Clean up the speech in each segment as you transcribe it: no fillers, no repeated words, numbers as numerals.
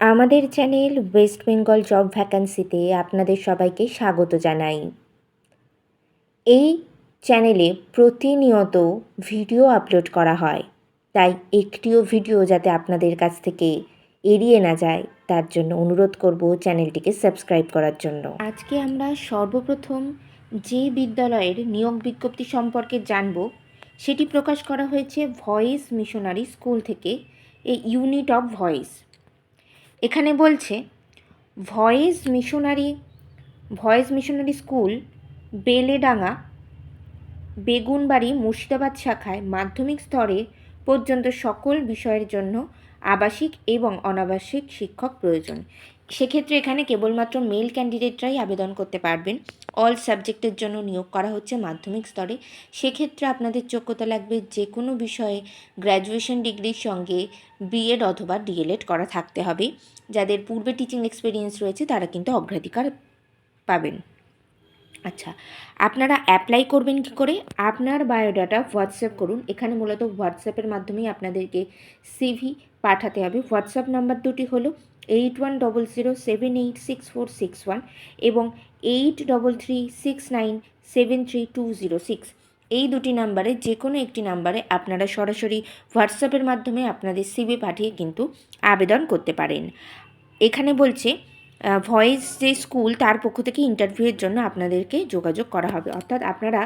আমাদের channel West Bengal job ভ্যাকান্সিতে আপনাদের সবাইকে স্বাগত জানাই। এই চ্যানেলে প্রতিনিয়ত ভিডিও আপলোড করা হয়, তাই একটিও ভিডিও যাতে আপনাদের কাছ থেকে এড়িয়ে না যায় তার জন্য অনুরোধ করব চ্যানেলটিকে সাবস্ক্রাইব করার জন্য। আজকে আমরা সর্বপ্রথম যে বিদ্যালয়ের নিয়োগ বিজ্ঞপ্তি সম্পর্কে জানব সেটি প্রকাশ করা হয়েছে ভয়েস মিশনারি স্কুল থেকে, এই ইউনিট অফ ভয়েস। এখানে বলছে voice missionary school Beldanga Begunbari Murshidabad শাখায় মাধ্যমিক স্তরে পর্যন্ত সকল বিষয়ের জন্য আবাসিক এবং অনাবাসিক শিক্ষক প্রয়োজন। সেক্ষেত্রে এখানে কেবলমাত্র মেল ক্যান্ডিডেটরাই আবেদন করতে পারবেন। অল সাবজেক্টের জন্য নিয়োগ করা হচ্ছে মাধ্যমিক স্তরে। সেক্ষেত্রে আপনাদের যোগ্যতা লাগবে যে কোনো বিষয়ে গ্র্যাজুয়েশন ডিগ্রির সঙ্গে বিএড অথবা ডিএলএড করা থাকতে হবে। যাদের পূর্বে টিচিং এক্সপিরিয়েন্স রয়েছে তারা কিন্তু অগ্রাধিকার পাবেন। আচ্ছা, আপনারা অ্যাপ্লাই করবেন কী করে? আপনার বায়োডাটা হোয়াটসঅ্যাপ করুন। এখানে মূলত হোয়াটসঅ্যাপের মাধ্যমেই আপনাদেরকে সিভি পাঠাতে হবে। হোয়াটসঅ্যাপ নাম্বার দুটি হলো 8100786461 এবং 8336973206। এই দুটি নাম্বারে যে কোনো একটি নাম্বারে আপনারা সরাসরি হোয়াটসঅ্যাপের মাধ্যমে আপনাদের সিভি পাঠিয়ে কিন্তু আবেদন করতে পারেন। এখানে বলছে ভয়েস যে স্কুল তার পক্ষ থেকে ইন্টারভিউয়ের জন্য আপনাদেরকে যোগাযোগ করা হবে। অর্থাৎ আপনারা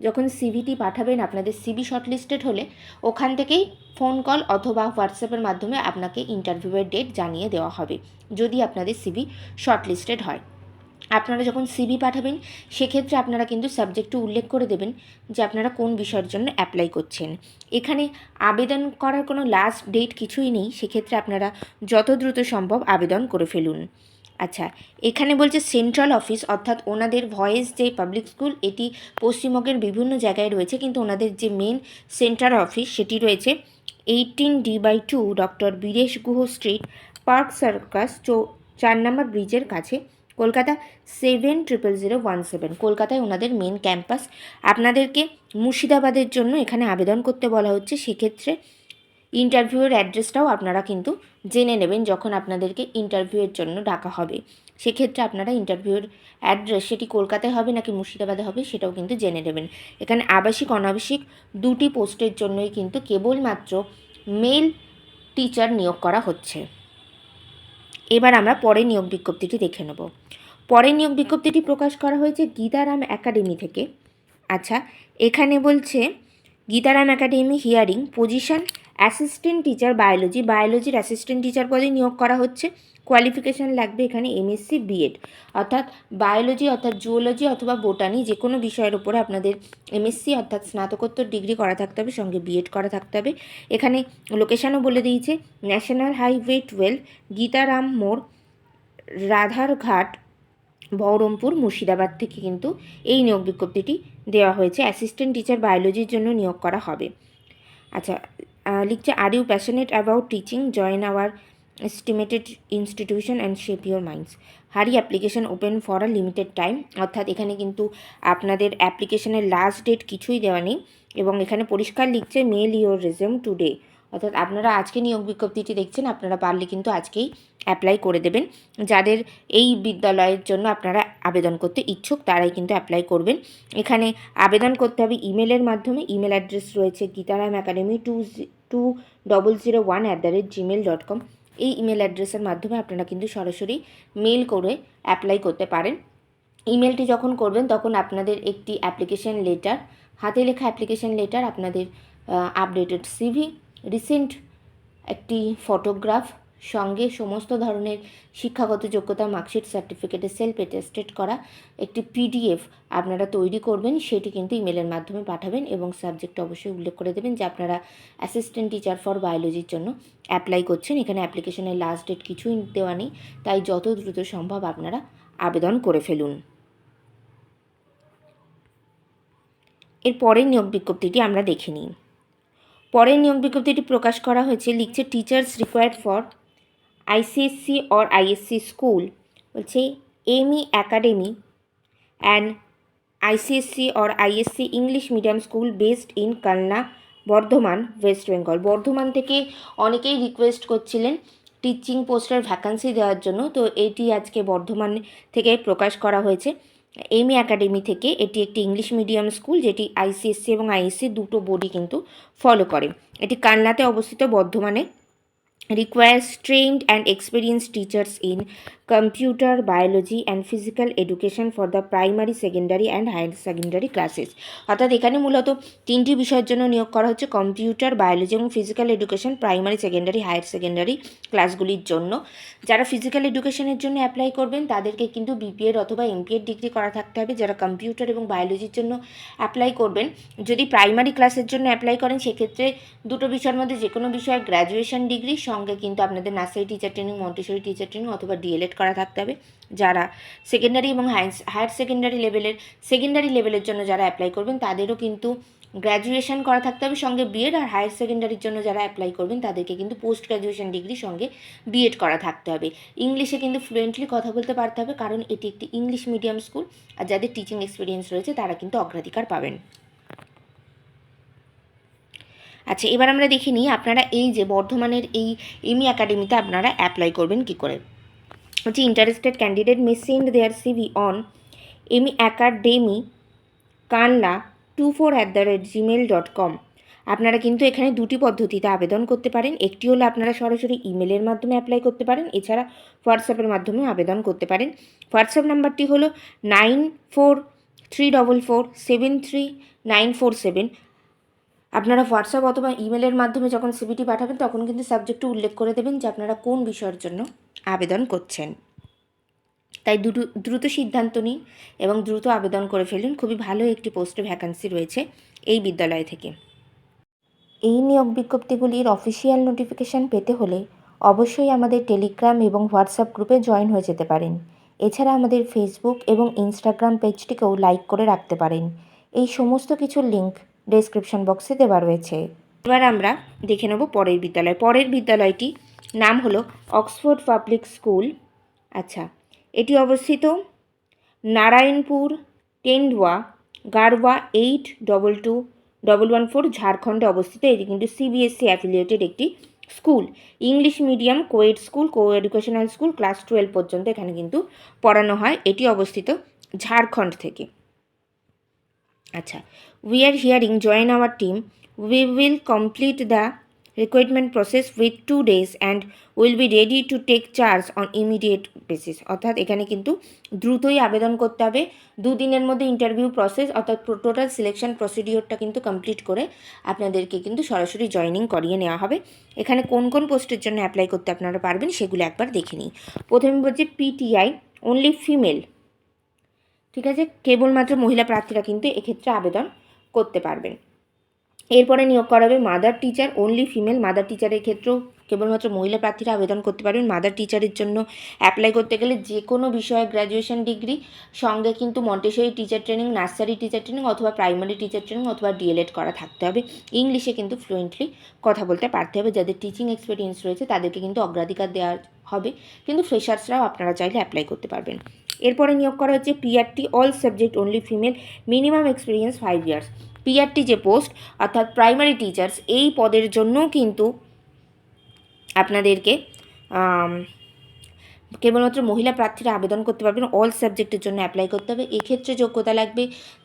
যখন সিভিটি পাঠাবেন, আপনাদের সিভি শর্টলিস্টেড হলে ওখান থেকেই ফোন কল অথবা হোয়াটসঅ্যাপের মাধ্যমে আপনাকে ইন্টারভিউয়ের ডেট জানিয়ে দেওয়া হবে, যদি আপনাদের সিভি শর্টলিস্টেড হয়। আপনারা যখন সিভি পাঠাবেন সেক্ষেত্রে আপনারা কিন্তু সাবজেক্টটি উল্লেখ করে দেবেন যে আপনারা কোন বিষয়ের জন্য অ্যাপ্লাই করছেন। এখানে আবেদন করার কোনো লাস্ট ডেট কিছুই নেই, সেক্ষেত্রে আপনারা যত দ্রুত সম্ভব আবেদন করে ফেলুন। আচ্ছা, এখানে বলছে সেন্ট্রাল অফিস, অর্থাৎ ওনাদের ভয়েস যে পাবলিক স্কুল এটি পশ্চিমবঙ্গের বিভিন্ন জায়গায় রয়েছে, কিন্তু ওনাদের যে মেন সেন্ট্রাল অফিস সেটি রয়েছে 18D/2 doctor Biresh Guha street, park circus 4 নম্বর ব্রিজের কাছে, কলকাতা 700017। কলকাতায় ওনাদের মেন ক্যাম্পাস। আপনাদেরকে মুর্শিদাবাদের জন্য এখানে আবেদন করতে বলা হচ্ছে। সেক্ষেত্রে ইন্টারভিউয়ের অ্যাড্রেসটাও আপনারা কিন্তু জেনে নেবেন যখন আপনাদেরকে ইন্টারভিউয়ের জন্য ডাকা হবে। সেক্ষেত্রে আপনারা ইন্টারভিউয়ের অ্যাড্রেস সেটি কলকাতায় হবে নাকি মুর্শিদাবাদে হবে সেটাও কিন্তু জেনে নেবেন। এখানে আবাসিক অনাবাসিক দুটি পোস্টের জন্যই কিন্তু কেবলমাত্র মেল টিচার নিয়োগ করা হচ্ছে। এবার আমরা পরের নিয়োগ বিজ্ঞপ্তিটি দেখে নেব। পরের নিয়োগ বিজ্ঞপ্তিটি প্রকাশ করা হয়েছে গীতারাম একাডেমি থেকে। আচ্ছা, এখানে বলছে Gitaram academy hearing position assistant teacher বায়োলজির অ্যাসিস্ট্যান্ট টিচার পদে নিয়োগ করা হচ্ছে। কোয়ালিফিকেশান লাগবে এখানে এমএসসি বিএড, অর্থাৎ বায়োলজি অর্থাৎ জুওলজি অথবা বোটানি যে কোনো বিষয়ের উপরে আপনাদের এমএসসি অর্থাৎ স্নাতকোত্তর ডিগ্রি করা থাকতে হবে, সঙ্গে বিএড করা থাকতে হবে। এখানে লোকেশানও বলে দিয়েছে, ন্যাশনাল হাইওয়ে 12, গীতারাম মোড়, রাধারঘাট, বহরমপুর, মুর্শিদাবাদ থেকে কিন্তু এই নিয়োগ বিজ্ঞপ্তিটি দেওয়া হয়েছে। অ্যাসিস্ট্যান্ট টিচার বায়োলজির জন্য নিয়োগ করা হবে। আচ্ছা, লিখছে are you passionate about teaching, join our estimated institution and shape your minds, hurry application open for a limited time. অর্থাৎ এখানে কিন্তু আপনাদের অ্যাপ্লিকেশনের লাস্ট ডেট কিছুই দেওয়া নেই এবং এখানে পরিষ্কার লিখছে মেল ইউর রেজিউম টুডে। অর্থাৎ আপনারা আজকে নিয়োগ বিজ্ঞপ্তিটি দেখছেন, আপনারা পারলে কিন্তু আজকেই অ্যাপ্লাই করে দেবেন। যাদের এই বিদ্যালয়ের জন্য আপনারা আবেদন করতে ইচ্ছুক তারাই কিন্তু অ্যাপ্লাই করবেন। এখানে আবেদন করতে হবে ইমেলের মাধ্যমে। ইমেল অ্যাড্রেস রয়েছে gitaramacademy2001@gmail.com। এই ইমেল অ্যাড্রেসের মাধ্যমে আপনারা কিন্তু সরাসরি মেল করে অ্যাপ্লাই করতে পারেন। ইমেলটি যখন করবেন তখন আপনাদের একটি অ্যাপ্লিকেশন লেটার, হাতে লেখা অ্যাপ্লিকেশন লেটার, আপনাদের আপডেটেড সিভি, রিসেন্ট একটি ফটোগ্রাফ, সঙ্গে সমস্ত ধরনের শিক্ষাগত যোগ্যতা, মার্কশিট, সার্টিফিকেটে সেলফ অ্যাটেস্টেড করা একটি পিডিএফ আপনারা তৈরি করবেন। সেটি কিন্তু ইমেলের মাধ্যমে পাঠাবেন এবং সাবজেক্ট অবশ্যই উল্লেখ করে দেবেন যে আপনারা অ্যাসিস্ট্যান্ট টিচার ফর বায়োলজির জন্য অ্যাপ্লাই করছেন। এখানে অ্যাপ্লিকেশনের লাস্ট ডেট কিছুই দেওয়া নেই, তাই যত দ্রুত সম্ভব আপনারা আবেদন করে ফেলুন। এর পরের নিয়োগ বিজ্ঞপ্তিটি আমরা দেখে নিই। পরের নিয়োগ বিজ্ঞপ্তিটি প্রকাশ করা হয়েছে, লিখছে teachers required for ICSE or ISC school. বলছে ME academy and ICSE or ISC English medium school based in Kalna, Bardhaman, west Bengal. Bardhaman থেকে অনেকেই রিকোয়েস্ট করছিলেন টিচিং পোস্টের ভ্যাকান্সি দেওয়ার জন্য। তো এটি আজকে বর্ধমান থেকে প্রকাশ করা হয়েছে এমি একাডেমি থেকে। এটি একটি ইংলিশ মিডিয়াম স্কুল যেটি আইসিএসসি এবং আইএসসি দুটো বোর্ডই কিন্তু ফলো করে। এটি কালনাতে অবস্থিত, বর্ধমানে। requires trained and experienced teachers in computer, biology and physical education for the primary, secondary and higher secondary classes। অর্থাৎ এখানে মূলত তিনটি বিষয়ের জন্য নিয়োগ করা হচ্ছে, কম্পিউটার, বায়োলজি এবং physical education primary, secondary, higher secondary ক্লাসগুলির জন্য। যারা ফিজিক্যাল এডুকেশনের জন্য অ্যাপ্লাই করবেন তাদেরকে কিন্তু বিপিএড অথবা এমপিএড ডিগ্রি করা থাকতে হবে। যারা কম্পিউটার এবং বায়োলজির জন্য অ্যাপ্লাই করবেন, যদি প্রাইমারি ক্লাসের জন্য অ্যাপ্লাই করেন সেক্ষেত্রে দুটো বিষয়ের মধ্যে যে কোনো বিষয়ে গ্র্যাজুয়েশন ডিগ্রি, সঙ্গে কিন্তু আপনাদের nursery teacher training, Montessori teacher training অথবা ডিএলএড করা থাকতে হবে। যারা সেকেন্ডারি এবং হায়ার সেকেন্ডারি লেভেলের জন্য যারা অ্যাপ্লাই করবেন তাদেরও কিন্তু গ্র্যাজুয়েশন করা থাকতে হবে, সঙ্গে বিএড। আর হায়ার সেকেন্ডারির জন্য যারা অ্যাপ্লাই করবেন তাদেরকে কিন্তু পোস্ট গ্র্যাজুয়েশন ডিগ্রি সঙ্গে বিএড করা থাকতে হবে। ইংলিশে কিন্তু ফ্লুয়েন্টলি কথা বলতে পারতে হবে, কারণ এটি একটি ইংলিশ মিডিয়াম স্কুল। আর যাদের টিচিং এক্সপিরিয়েন্স রয়েছে তারা কিন্তু অগ্রাধিকার পাবেন। আচ্ছা, এবার আমরা দেখে নিই আপনারা এই যে বর্ধমানের এই এমি একাডেমিতে আপনারা অ্যাপ্লাই করবেন কী করে। হচ্ছে interested candidate may send their CV on ME academy কানলা 24@gmail.com। আপনারা কিন্তু এখানে দুটি পদ্ধতিতে আবেদন করতে পারেন। একটি হলো আপনারা সরাসরি ইমেলের মাধ্যমে অ্যাপ্লাই করতে পারেন, এছাড়া হোয়াটসঅ্যাপের মাধ্যমেও আবেদন করতে পারেন। হোয়াটসঅ্যাপ নাম্বারটি হলো 9434733947। আপনারা হোয়াটসঅ্যাপ অথবা ইমেলের মাধ্যমে যখন সিভিটি পাঠাবেন তখন কিন্তু সাবজেক্টে উল্লেখ করে দেবেন যে আপনারা কোন বিষয়ের জন্য আবেদন করছেন। তাই দ্রুত সিদ্ধান্ত নিন এবং দ্রুত আবেদন করে ফেলুন। খুবই ভালো একটি পোস্টে ভ্যাকান্সি রয়েছে এই বিদ্যালয় থেকে। এই নিয়োগ বিজ্ঞপ্তিগুলির অফিসিয়াল নোটিফিকেশান পেতে হলে অবশ্যই আমাদের টেলিগ্রাম এবং হোয়াটসঅ্যাপ গ্রুপে জয়েন হয়ে যেতে পারেন। এছাড়া আমাদের ফেসবুক এবং ইনস্টাগ্রাম পেজটিকেও লাইক করে রাখতে পারেন। এই সমস্ত কিছুর লিঙ্ক ডেসক্রিপশন বক্সে দেওয়া রয়েছে। এবার আমরা দেখে নেব পরের বিদ্যালয়। পরের বিদ্যালয়টি নাম হলো অক্সফোর্ড পাবলিক স্কুল। আচ্ছা, এটি অবস্থিত নারায়ণপুর, টেন্ডুয়া, গারওয়া 822114 ঝাড়খণ্ডে অবস্থিত। এটি কিন্তু সিবিএসসি অ্যাফিলিয়েটেড একটি school, English medium coed school, কো এডুকেশনাল স্কুল। ক্লাস 12 পর্যন্ত এখানে কিন্তু পড়ানো হয়। এটি অবস্থিত ঝাড়খণ্ড থেকে। আচ্ছা, we are hearing join our team. We will complete the recruitment process with 2 days and will be ready to take charge on immediate basis। অর্থাৎ এখানে কিন্তু দ্রুতই আবেদন করতে হবে। 2 দিনের মধ্যে ইন্টারভিউ প্রসেস অর্থাৎ টোটাল সিলেকশন প্রসিডিওরটা কিন্তু কমপ্লিট করে আপনাদেরকে কিন্তু সরাসরি জয়েনিং করিয়ে নেওয়া হবে। এখানে কোন কোন পোস্টের জন্য অ্যাপ্লাই করতে আপনারা পারবেন সেগুলো একবার দেখে নিই। প্রথমে বলছে পিটিআই অনলি ফিমেল, ঠিক আছে, কেবলমাত্র মহিলা প্রার্থীরা কিন্তু এক্ষেত্রে আবেদন করতে পারবেন। এরপরে নিয়োগ করা হবে mother teacher only female. Mother টিচারের ক্ষেত্রেও কেবলমাত্র মহিলা প্রার্থীরা আবেদন করতে পারবেন। মাদার টিচারের জন্য অ্যাপ্লাই করতে গেলে যে কোনো বিষয়ে গ্র্যাজুয়েশন ডিগ্রি, সঙ্গে কিন্তু Montessori teacher training, nursery teacher training অথবা প্রাইমারি টিচার ট্রেনিং অথবা ডিএলএড করা থাকতে হবে। ইংলিশে কিন্তু ফ্লুয়েন্টলি কথা বলতে পারতে হবে। যাদের টিচিং এক্সপিরিয়েন্স রয়েছে তাদেরকে কিন্তু অগ্রাধিকার দেওয়া হবে, কিন্তু ফ্রেশার্সরাও আপনারা চাইলে অ্যাপ্লাই করতে পারবেন। এরপরে নিয়োগ করা হচ্ছে PRT all subject only female, minimum experience 5 years. PRT যে পোস্ট অর্থাৎ প্রাইমারি টিচার্স, এই পদের জন্যও কিন্তু আপনাদেরকে কেবলমাত্র মহিলা প্রার্থীরা আবেদন করতে পারবেন। অল সাবজেক্টের জন্য অ্যাপ্লাই করতে হবে। এক্ষেত্রে যোগ্যতা লাগবে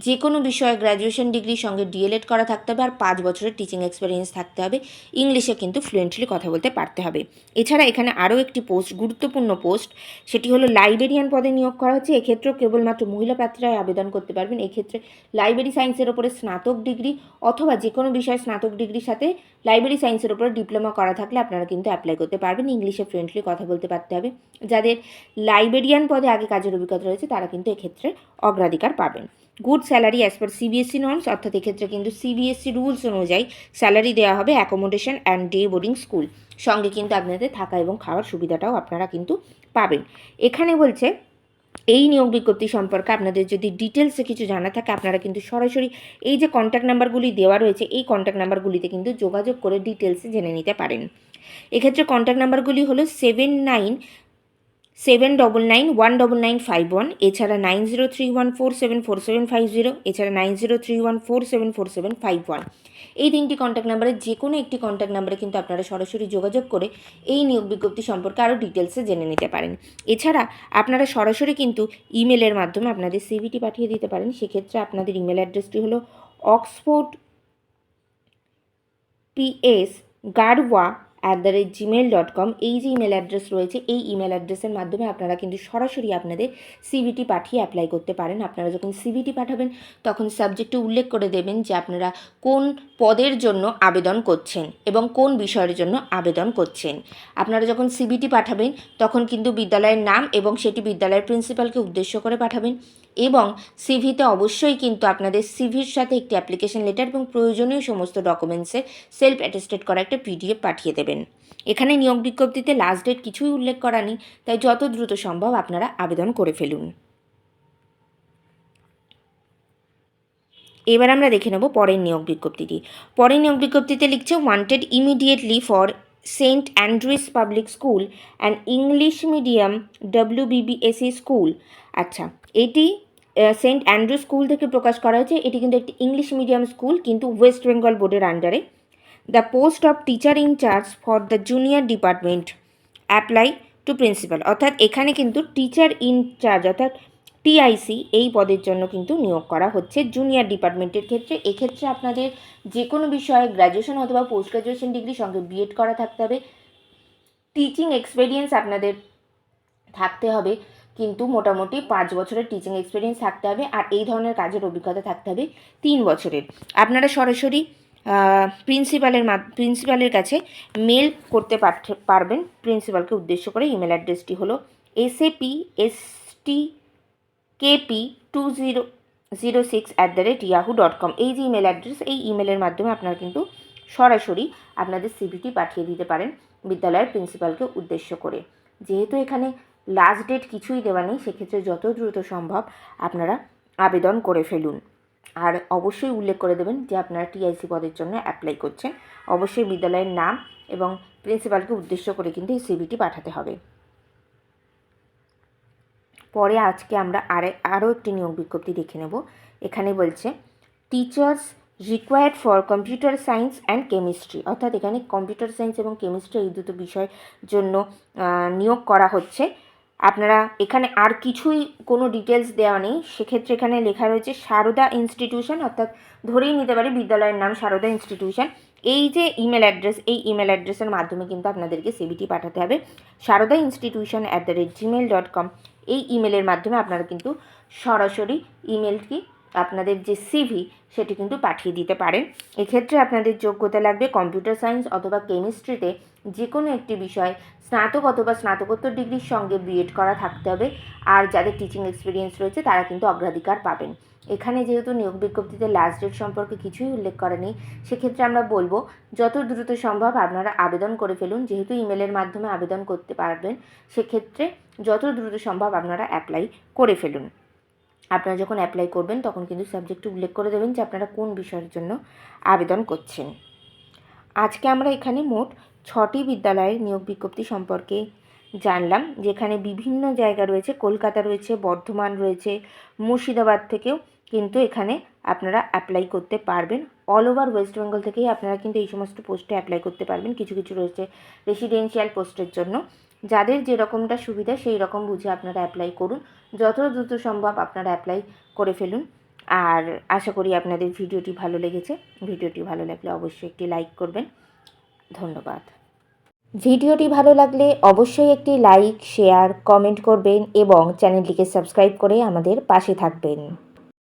যে কোনো বিষয়ে গ্র্যাজুয়েশন ডিগ্রির সঙ্গে ডিএলএড করা থাকতে হবে আর 5 বছরের টিচিং এক্সপিরিয়েন্স থাকতে হবে। ইংলিশে কিন্তু ফ্লুয়েন্টলি কথা বলতে পারতে হবে। এছাড়া এখানে আরও একটি পোস্ট, গুরুত্বপূর্ণ পোস্ট, সেটি হলো লাইব্রেরিয়ান পদে নিয়োগ করা হচ্ছে। এক্ষেত্রেও কেবলমাত্র মহিলা প্রার্থীরাই আবেদন করতে পারবেন। এক্ষেত্রে লাইব্রেরি সায়েন্সের ওপরে স্নাতক ডিগ্রি অথবা যে কোনো বিষয়ে স্নাতক ডিগ্রির সাথে লাইব্রেরি সায়েন্সের ওপরে ডিপ্লোমা করা থাকলে আপনারা কিন্তু অ্যাপ্লাই করতে পারবেন। ইংলিশে ফ্লুয়েন্টলি কথা বলতে পারতে হবে। যাদের লাইব্রেরিয়ান পদে আগে কাজের অভিজ্ঞতা রয়েছে তারা কিন্তু এক্ষেত্রে অগ্রাধিকার পাবেন। Good salary as per CBSE norms, অর্থাৎ এক্ষেত্রে কিন্তু সিবিএসসি রুলস অনুযায়ী স্যালারি দেওয়া হবে। Accommodation and day boarding school, সঙ্গে কিন্তু আপনাদের থাকা এবং খাওয়ার সুবিধাটাও আপনারা কিন্তু পাবেন। এখানে বলছে এই নিয়োগ বিজ্ঞপ্তি সম্পর্কে আপনাদের যদি ডিটেলসে কিছু জানা থাকে আপনারা কিন্তু সরাসরি এই যে কন্ট্যাক্ট নাম্বারগুলি দেওয়া রয়েছে এই কন্ট্যাক্ট নাম্বারগুলিতে কিন্তু যোগাযোগ করে ডিটেলসে জেনে নিতে পারেন। এক্ষেত্রে কন্ট্যাক্ট নাম্বারগুলি হলো 7979919951, এছাড়া 9031474750, এছাড়া 9031474751। এই 3টি কন্ট্যাক্ট নাম্বারে যে কোনো একটি কন্ট্যাক্ট নাম্বারে কিন্তু আপনারা সরাসরি যোগাযোগ করে এই নিয়োগ বিজ্ঞপ্তি সম্পর্কে আরও ডিটেলসে জেনে নিতে পারেন। এছাড়া আপনারা সরাসরি কিন্তু ইমেলের মাধ্যমে আপনাদের সিভিটি পাঠিয়ে দিতে পারেন। সেক্ষেত্রে আপনাদের ইমেল অ্যাড্রেসটি হলো oxfordpsgarwa@gmail.com। এই যে ইমেল অ্যাড্রেস রয়েছে, এই ইমেল অ্যাড্রেসের মাধ্যমে আপনারা কিন্তু সরাসরি আপনাদের সিভিটি পাঠিয়ে অ্যাপ্লাই করতে পারেন। আপনারা যখন সিভিটি পাঠাবেন তখন সাবজেক্টে উল্লেখ করে দেবেন যে আপনারা কোন পদের জন্য আবেদন করছেন এবং কোন বিষয়ের জন্য আবেদন করছেন। আপনারা যখন সিভিটি পাঠাবেন তখন কিন্তু বিদ্যালয়ের নাম এবং সেটি বিদ্যালয়ের প্রিন্সিপালকে উদ্দেশ্য করে পাঠাবেন এবং সিভিতে অবশ্যই কিন্তু আপনাদের সিভির সাথে একটি অ্যাপ্লিকেশন লেটার এবং প্রয়োজনীয় সমস্ত ডকুমেন্টসের সেলফ অ্যাটেস্টেড করা একটা PDF পাঠিয়ে দেবেন। এখানে নিয়োগ বিজ্ঞপ্তিতে লাস্ট ডেট কিছুই উল্লেখ করা নেই, তাই যত দ্রুত সম্ভব আপনারা আবেদন করে ফেলুন। এবার আমরা দেখে নেব পরের নিয়োগ বিজ্ঞপ্তিটি। পরের নিয়োগ বিজ্ঞপ্তিতে লিখছে wanted immediately for Saint Andrew's public school and English medium WBBSE school. আচ্ছা, এটি সেন্ট অ্যান্ড্রু স্কুল থেকে প্রকাশ করা হয়েছে। এটি কিন্তু একটি ইংলিশ মিডিয়াম স্কুল, কিন্তু ওয়েস্ট বেঙ্গল বোর্ডের আন্ডারে। The post of teacher in charge for the junior department apply to principal. অর্থাৎ এখানে কিন্তু টিচার ইনচার্জ অর্থাৎ TIC এই পদের জন্য কিন্তু নিয়োগ করা হচ্ছে জুনিয়র ডিপার্টমেন্টের ক্ষেত্রে। এক্ষেত্রে আপনাদের যে কোনো বিষয়ে গ্র্যাজুয়েশন অথবা পোস্ট গ্র্যাজুয়েশন ডিগ্রি সঙ্গে B.Ed করা থাকতে হবে। টিচিং এক্সপিরিয়েন্স আপনাদের থাকতে হবে, কিন্তু মোটামুটি 5 বছরের টিচিং এক্সপিরিয়েন্স থাকতে হবে, আর এই ধরনের কাজের অভিজ্ঞতা থাকতে হবে 3 বছরের। আপনারা সরাসরি প্রিন্সিপালের কাছে মেল করতে পারবেন প্রিন্সিপালকে উদ্দেশ্য করে। ইমেল অ্যাড্রেসটি হলো sapskp2006@yahoo.com। এই যে ইমেল অ্যাড্রেস, এই ইমেলের মাধ্যমে আপনারা কিন্তু সরাসরি আপনাদের সিভিটি পাঠিয়ে দিতে পারেন বিদ্যালয়ের প্রিন্সিপালকে উদ্দেশ্য করে। যেহেতু এখানে লাস্ট ডেট কিছুই দেওয়া নেই, সেক্ষেত্রে যত দ্রুত সম্ভব আপনারা আবেদন করে ফেলুন। আর অবশ্যই উল্লেখ করে দেবেন যে আপনারা TIC পদের জন্য অ্যাপ্লাই করছেন। অবশ্যই বিদ্যালয়ের নাম এবং প্রিন্সিপালকে উদ্দেশ্য করে কিন্তু এই সিভিটি পাঠাতে হবে। পরে আজকে আমরা আরও একটি নিয়োগ বিজ্ঞপ্তি দেখে নেব। এখানে বলছে teachers required for computer science and chemistry. অর্থাৎ এখানে কম্পিউটার সায়েন্স এবং কেমিস্ট্রি এই দুটো বিষয়ের জন্য নিয়োগ করা হচ্ছে। আপনারা এখানে আর কিছুই কোনো ডিটেলস দেওয়া নেই, সেক্ষেত্রে এখানে লেখা রয়েছে সারদা ইনস্টিটিউশন, অর্থাৎ ধরেই নিতে পারি বিদ্যালয়ের নাম সারদা ইনস্টিটিউশন। এই যে ইমেল অ্যাড্রেস, এই ইমেল অ্যাড্রেসের মাধ্যমে কিন্তু আপনাদেরকে সিভিটি পাঠাতে হবে sarodainstitution@gmail.com। এই ইমেলের মাধ্যমে আপনারা কিন্তু সরাসরি ইমেলটি আপনাদের যে সিভি সেটি কিন্তু পাঠিয়ে দিতে পারেন। এক্ষেত্রে আপনাদের যোগ্যতা লাগবে কম্পিউটার সায়েন্স অথবা কেমিস্ট্রিতে যে কোনো একটি বিষয় স্নাতক অথবা স্নাতকোত্তর ডিগ্রির সঙ্গে B.Ed করা থাকতে হবে, আর যাদের টিচিং এক্সপিরিয়েন্স রয়েছে তারা কিন্তু অগ্রাধিকার পাবেন। এখানে যেহেতু নিয়োগ বিজ্ঞপ্তিতে লাস্ট ডেট সম্পর্কে কিছুই উল্লেখ করা নেই, সেক্ষেত্রে আমরা বলবো যত দ্রুত সম্ভব আপনারা আবেদন করে ফেলুন। যেহেতু ইমেলের মাধ্যমে আবেদন করতে পারবেন, সেক্ষেত্রে যত দ্রুত সম্ভব আপনারা অ্যাপ্লাই করে ফেলুন। আপনারা যখন অ্যাপ্লাই করবেন তখন কিন্তু সাবজেক্টে উল্লেখ করে দেবেন যে আপনারা কোন বিষয়ের জন্য আবেদন করছেন। আজকে আমরা এখানে মোট 6টি বিদ্যালয়ের নিয়োগ বিজ্ঞপ্তি সম্পর্কে জানলাম, যেখানে বিভিন্ন জায়গা রয়েছে, কলকাতা রয়েছে, বর্ধমান রয়েছে, মুর্শিদাবাদ থেকেও কিন্তু এখানে আপনারা অ্যাপ্লাই করতে পারবেন। অল ওভার ওয়েস্ট বেঙ্গল থেকেই আপনারা কিন্তু এই সমস্ত পোস্টে অ্যাপ্লাই করতে পারবেন। কিছু কিছু রয়েছে রেসিডেন্সিয়াল পোস্টের জন্য। যাদের যেরকমটা সুবিধা সেই রকম বুঝে আপনারা অ্যাপ্লাই করুন। যত দ্রুত সম্ভব আপনারা অ্যাপ্লাই করে ফেলুন। আর আশা করি আপনাদের ভিডিওটি ভালো লেগেছে। ভিডিওটি ভালো লাগলে অবশ্যই একটি লাইক করবেন। ধন্যবাদ। ভিডিওটি ভালো লাগলে অবশ্যই একটি লাইক, শেয়ার, কমেন্ট করবেন এবং চ্যানেলটিকে সাবস্ক্রাইব করে আমাদের পাশে থাকবেন।